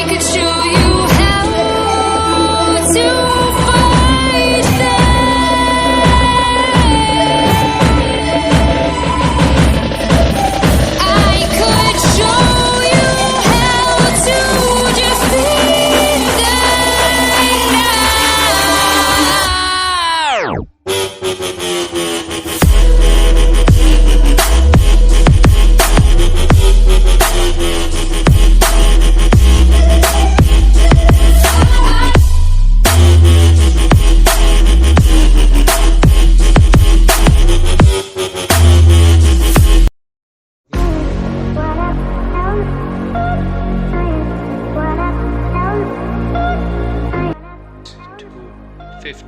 could show you how to fight them. I could show you how to defeat them now.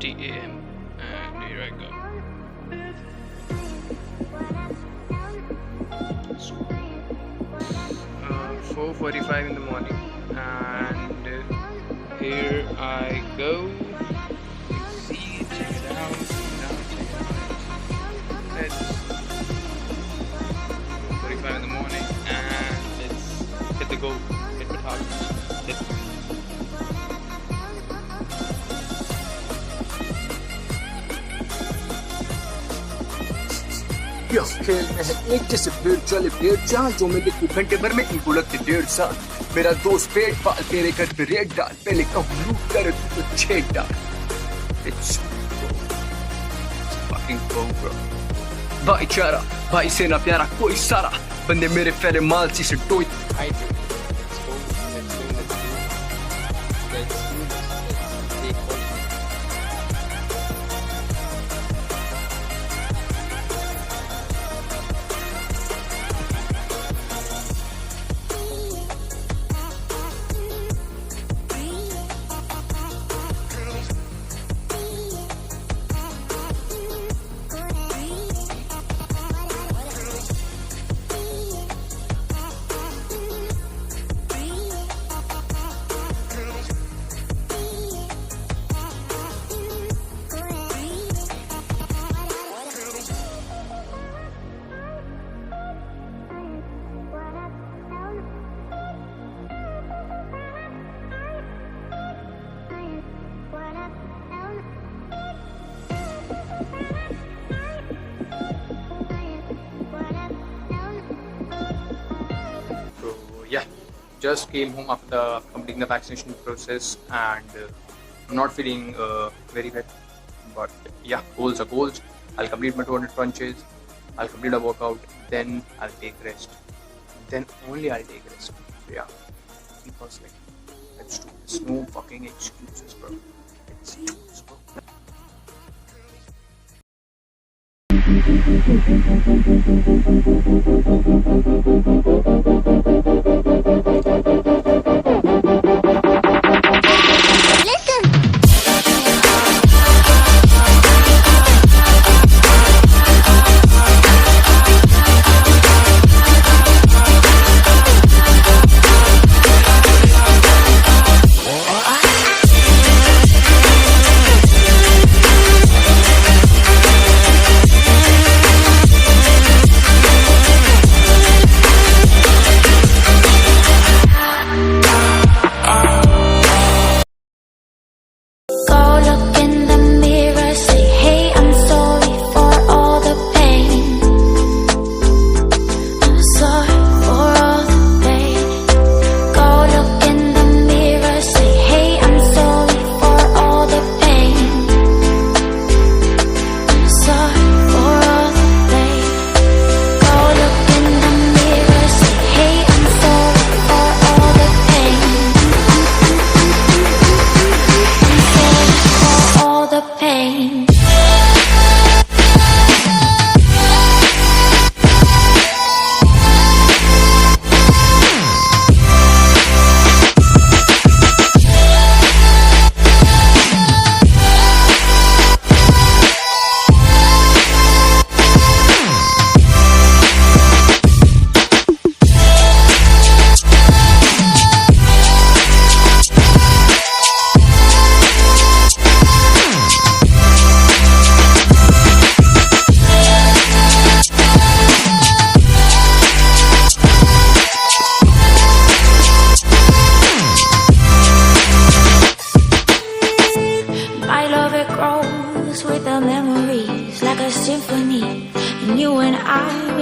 A.m. and here I go. 4:45 in the morning, and here I go. See, check it out. Let's 4:45 in the morning, and let's hit the goal. Hit the target. यह खेल में है एक जैसे पेड़ चले पेड़ चाल जो मैं लिखूं घंटे भर में इनको लगते 1.5 साल। मेरा दोस्त पेट पाल तेरे घर पे रेड डाल पहले कहूँ लूट कर तू तो छेद डाल। It's fucking cool, bro. भाईचारा भाई से ना प्यारा कोई सारा बंदे मेरे फैले माल सी से टोई। Yeah, just came home after completing the vaccination process, and I'm not feeling very well. But yeah, goals are goals. I'll complete my 200 crunches. I'll complete a workout. Then I'll take rest. Then only I'll take rest. So yeah, because like let's do this. No fucking excuses, bro. Let's do this, bro.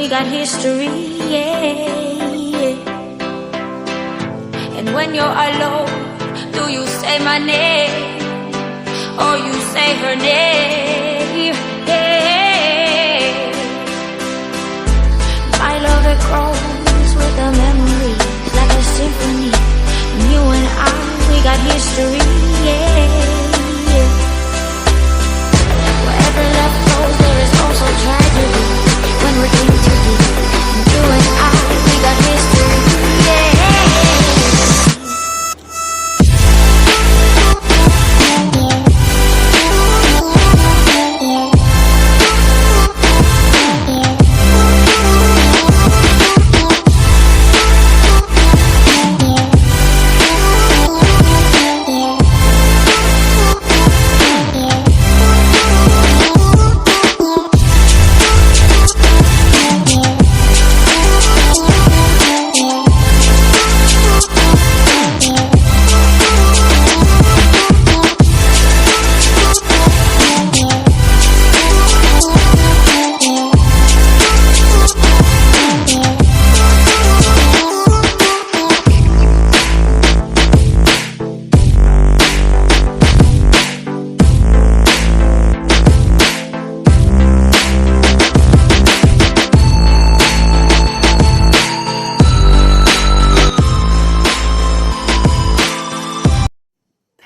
we got history, yeah. And when you're alone, do you say my name or you say her name? Yeah. My love, it grows with the memories like a symphony. And you and I, we got history, yeah. Wherever love goes, there is also tragedy. When we're in too deep, and you and I, we got history, yeah.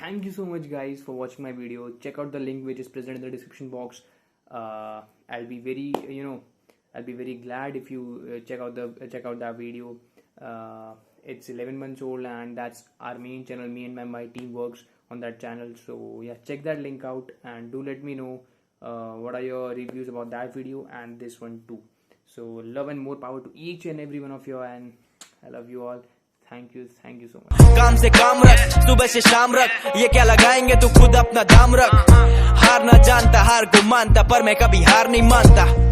Thank you so much guys for watching my video. Check out the link which is present in the description box. I'll be very glad if you check out that video. It's 11 months old and that's our main channel. Me and my team works on that channel, so yeah, check that link out and do let me know what are your reviews about that video and this one too. So love and more power to each and every one of you, and I love you all. Thank you so much. काम से काम रख, सुबह से शाम रख, ये क्या लगाएंगे तू खुद अपना दाम रख। हार ना जानता, हार को मानता, पर मैं कभी हार नहीं मानता।